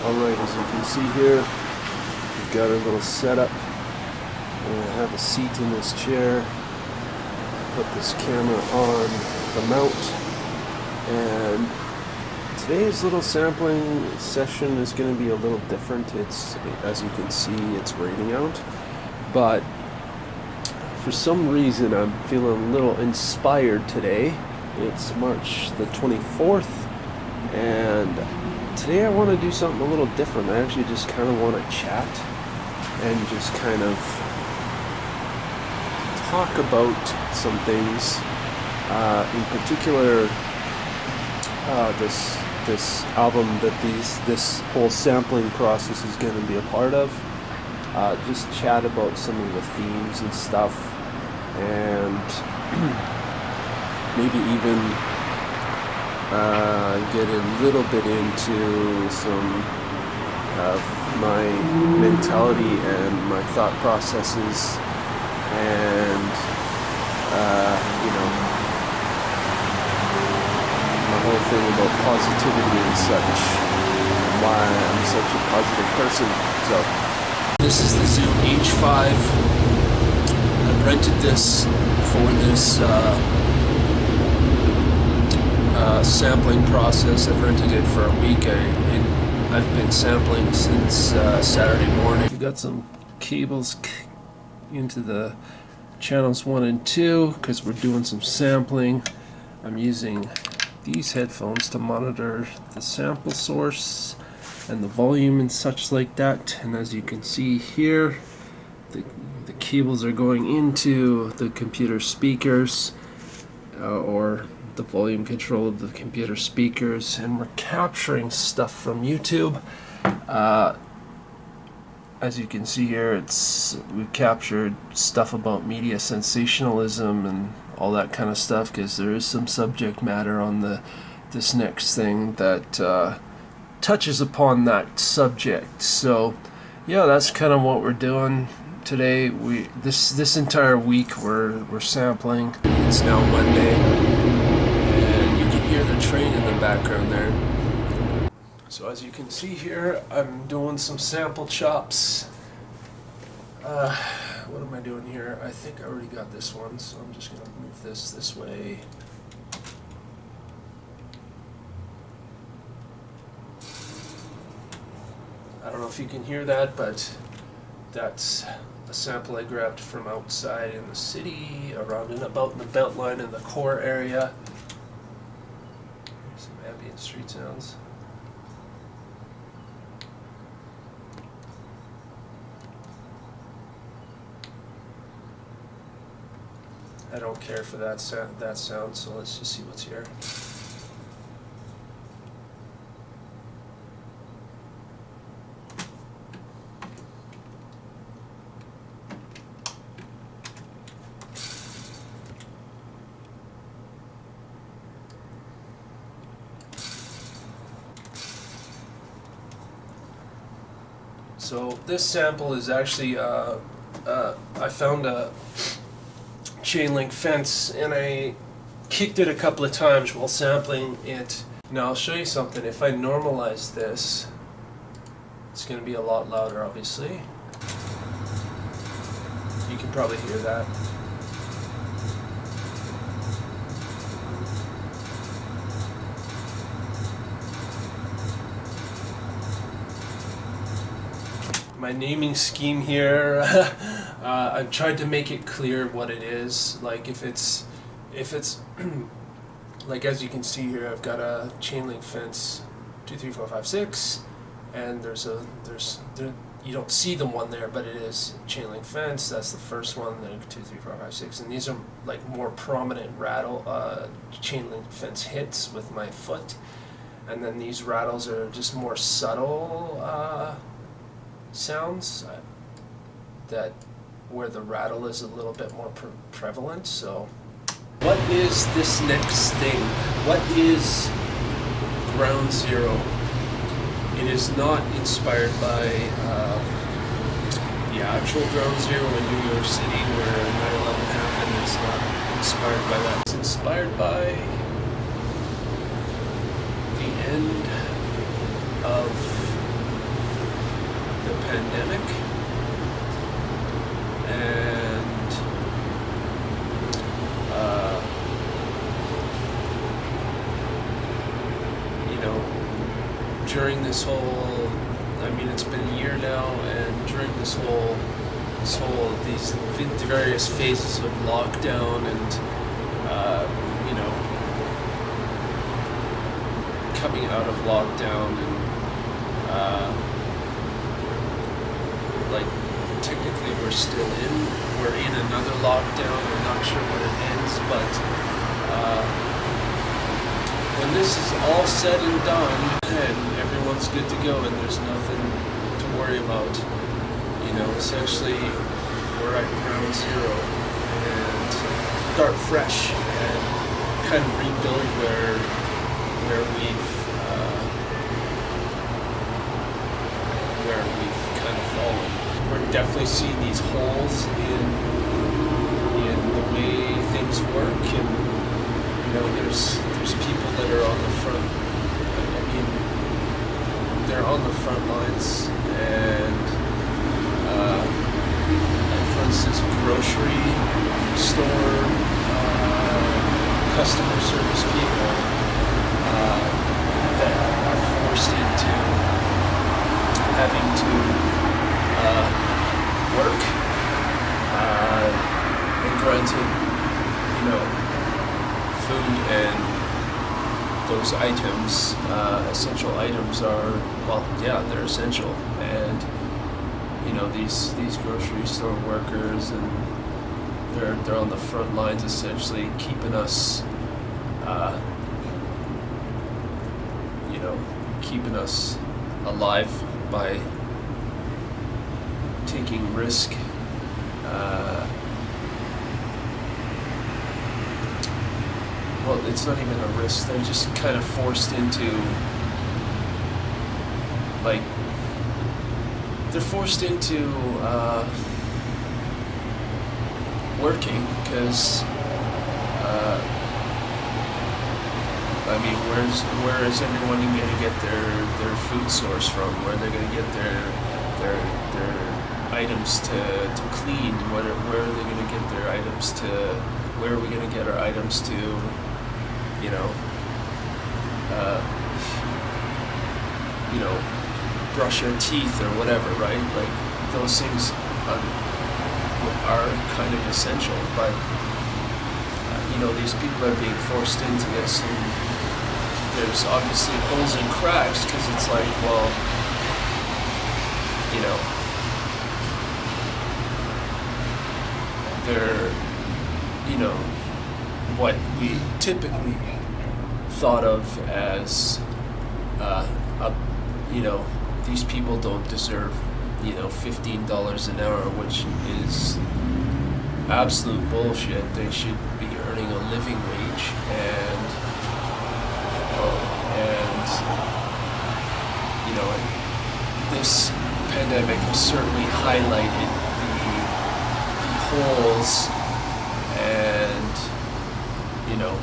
Alright, as you can see here, we've got our little setup. I have a seat in this chair, put this camera on the mount, and today's little sampling session is going to be a little different. As you can see, it's raining out, but for some reason I'm feeling a little inspired today. It's March the 24th, and today I want to do something a little different. I actually just kind of want to chat and just kind of talk about some things. In particular, this album that this whole sampling process is going to be a part of. Just chat about some of the themes and stuff, and maybe even get a little bit into some of my mentality and my thought processes, and my whole thing about positivity and such, and why I'm such a positive person. So this is the Zoom H5. I rented this for this sampling process. I've rented it for a week. I've been sampling since Saturday morning. We've got some cables into the channels 1 and 2 because we're doing some sampling. I'm using these headphones to monitor the sample source and the volume and such like that. And as you can see here, the cables are going into the computer speakers, or the volume control of the computer speakers, and we're capturing stuff from YouTube. As you can see here, we've captured stuff about media sensationalism and all that kind of stuff, because there is some subject matter on this next thing that touches upon that subject. So yeah, that's kind of what we're doing today. This entire week we're sampling. It's now Monday, and you can hear the train in the background there. So as you can see here, I'm doing some sample chops. What am I doing here? I think I already got this one, so I'm just going to move this way. I don't know if you can hear that, but that's a sample I grabbed from outside in the city, around and about in the Beltline in the core area. Some ambient street sounds. I don't care for that sound, so let's just see what's here. So this sample is actually, I found a chain link fence and I kicked it a couple of times while sampling it. Now I'll show you something. If I normalize this, it's going to be a lot louder, obviously. You can probably hear that. My naming scheme here, I've tried to make it clear what it is. Like if it's like, as you can see here, I've got a chain link fence 2, 3, 4, 5, 6, and there's you don't see the one there, but it is chain link fence. That's the first one. Then 2, 3, 4, 5, 6, and these are like more prominent chain link fence hits with my foot, and then these rattles are just more subtle sounds that where the rattle is a little bit more prevalent. So what is this next thing? What is Ground Zero? It is not inspired by the actual Ground Zero in New York City where 9/11 happened. It's not inspired by that. It's inspired by the end of the pandemic, and you know, during this whole, I mean, it's been a year now, and during these various phases of lockdown and you know, coming out of lockdown and like technically we're in another lockdown. I'm not sure when it ends, but when this is all said and done and everyone's good to go and there's nothing to worry about, you know, essentially we're at ground zero and start fresh and kind of rebuild where we've kind of fallen. We're definitely seeing these holes in the way things work, and you know, there's people that are on the front. I mean, they're on the front lines, and like for instance, grocery store customer service people that are forced into having to work, and granted, you know, food and those items, essential items are, well, yeah, they're essential, and you know, these grocery store workers, and they're on the front lines, essentially keeping us, you know, keeping us alive by taking risk. Well, it's not even a risk. They're just kind of forced into, like, they're forced into working, because I mean, where is everyone going to get their food source from? Where are they going to get their items to clean? Where are they going to get their items to? Where are we going to get our items to? You know, brush our teeth or whatever, right? Like, those things are kind of essential, but you know, these people are being forced into this, and there's obviously holes and cracks, because it's like, well, you know, they're, you know, what we typically thought of as, you know, these people don't deserve, you know, $15 an hour, which is absolute bullshit. They should be earning a living wage, and you know, this pandemic has certainly highlighted the holes, and you know,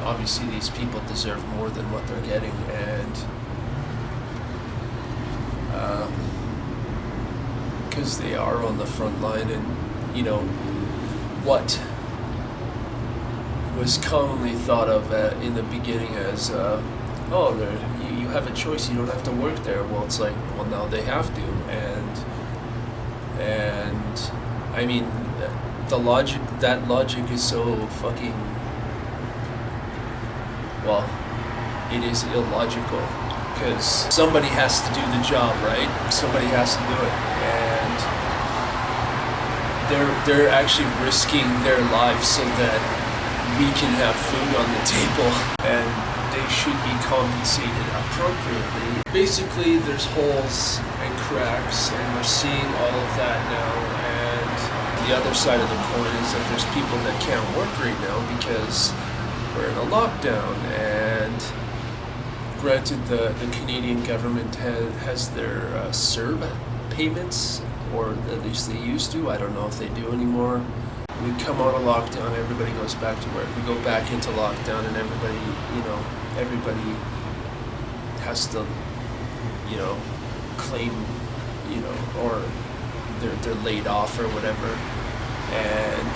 obviously these people deserve more than what they're getting, and because they are on the front line, and you know, what was commonly thought of in the beginning as, oh, you have a choice, you don't have to work there. Well, it's like, well, now they have to, and I mean, that logic is so fucking, well, it is illogical, because somebody has to do the job, right? Somebody has to do it, and they're actually risking their lives so that we can have food on the table, and they should be compensated appropriately. Basically, there's holes and cracks, and we're seeing all of that now, and the other side of the coin is that there's people that can't work right now because we're in a lockdown, and granted, the Canadian government has their CERB payments, or at least they used to. I don't know if they do anymore. We come out of lockdown, everybody goes back to work. We go back into lockdown, and everybody has to, you know, claim, or they're laid off or whatever, and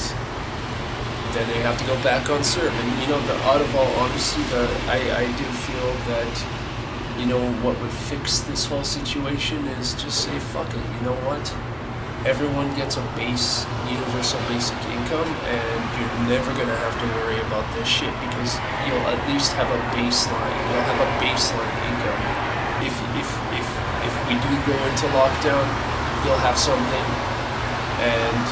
then they have to go back on serve. And out of all honesty, I do feel that what would fix this whole situation is just say, fuck it, you know what? Everyone gets a universal basic income, and you're never gonna have to worry about this shit because you'll at least have a baseline. You'll have a baseline income. If we do go into lockdown, you'll have something, and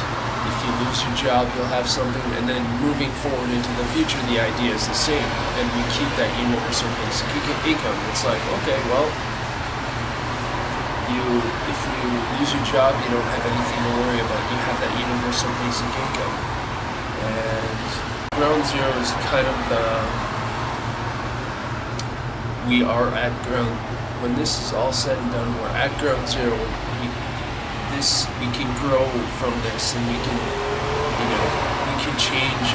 if you lose your job, you'll have something, and then moving forward into the future, the idea is the same, and we keep that universal basic income. It's like, okay, well, if you lose your job, you don't have anything to worry about. You have that universal basic income. And ground zero is kind of we are at ground, when this is all said and done, we're at ground zero. We can grow from this, and we can change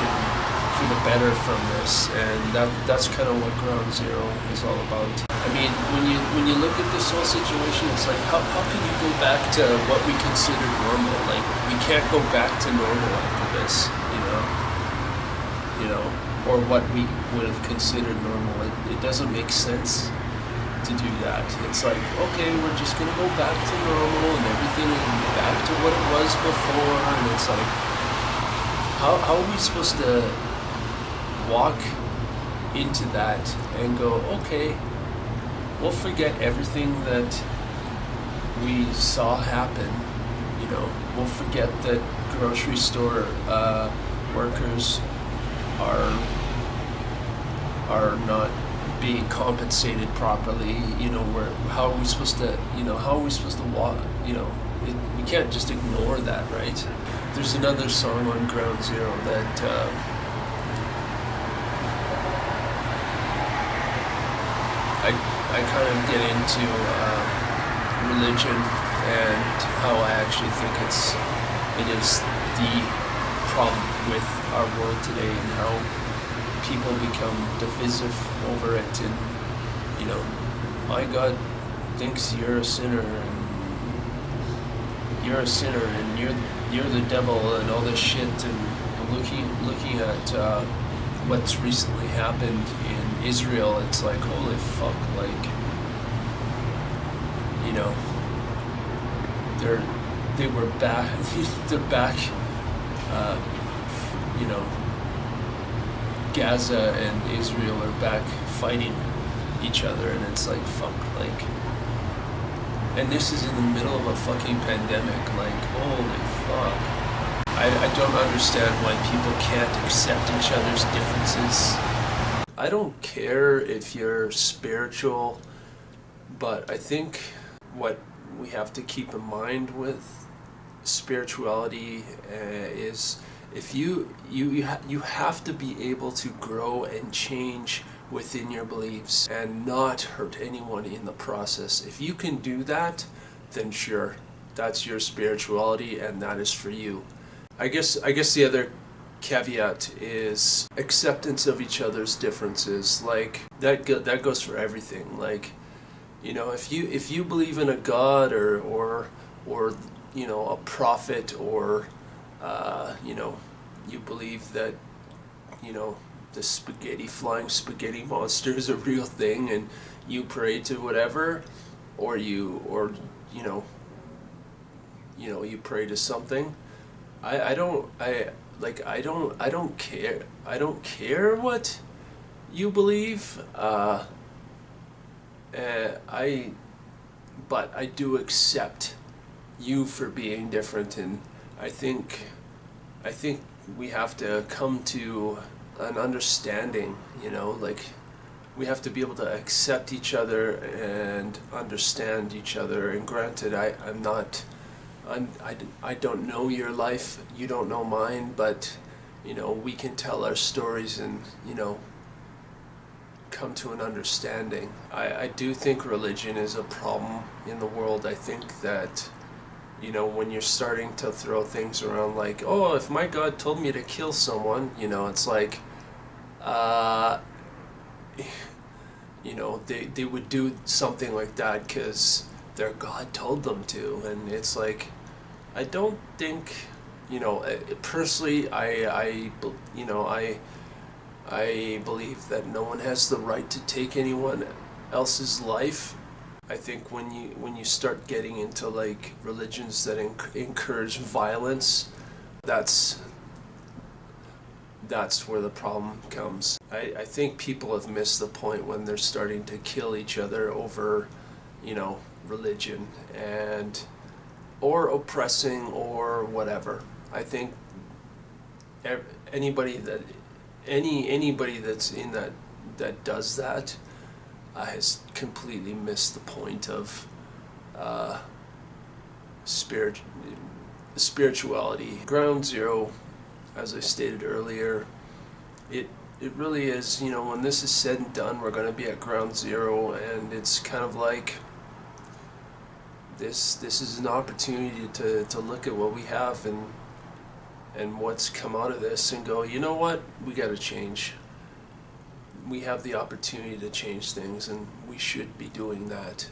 for the better from this, and that's kind of what ground zero is all about. I mean, when you look at this whole situation, it's like, how can you go back to what we consider normal? Like, we can't go back to normal after this, or what we would have considered normal. It doesn't make sense to do that. It's like, okay, we're just gonna go back to normal, and everything will be back to what it was before, and it's like, how are we supposed to walk into that and go, okay, we'll forget everything that we saw happen, we'll forget that grocery store workers are not being compensated properly, how are we supposed to walk, we can't just ignore that, right? There's another song on Ground Zero that I kind of get into religion, and how I actually think it is the problem with our world today, and how people become divisive over it, and my God thinks you're a sinner, and you're the devil, and all this shit. And looking at what's recently happened in Israel, it's like, holy fuck, like, they were back, they're back, Gaza and Israel are back fighting each other, and it's like, fuck, like, and this is in the middle of a fucking pandemic, like, holy fuck. I don't understand why people can't accept each other's differences. I don't care if you're spiritual, but I think what we have to keep in mind with spirituality is, if you have to be able to grow and change within your beliefs and not hurt anyone in the process. If you can do that, then sure, that's your spirituality, and that is for you. I guess the other caveat is acceptance of each other's differences. Like, that goes for everything. Like, if you believe in a god or a prophet, or you believe that the flying spaghetti monster is a real thing, and you pray to whatever, or you pray to something. I don't care. I don't care what you believe. But I do accept you for being different, and I think we have to come to an understanding, like, we have to be able to accept each other and understand each other. And granted, I don't know your life, you don't know mine, but we can tell our stories and come to an understanding. I do think religion is a problem in the world. I think that when you're starting to throw things around like, oh, if my God told me to kill someone, it's like, they would do something like that because their God told them to. And it's like, I don't think, personally, I believe that no one has the right to take anyone else's life. I think when you start getting into like religions that encourage violence, that's where the problem comes. I think people have missed the point when they're starting to kill each other over, religion and or oppressing or whatever. I think anybody that's in that does that has completely missed the point of spirituality. Ground zero, as I stated earlier, it really is, when this is said and done, we're going to be at ground zero, and it's kind of like this is an opportunity to look at what we have and what's come out of this and go, you know what, we got to change. We have the opportunity to change things, and we should be doing that.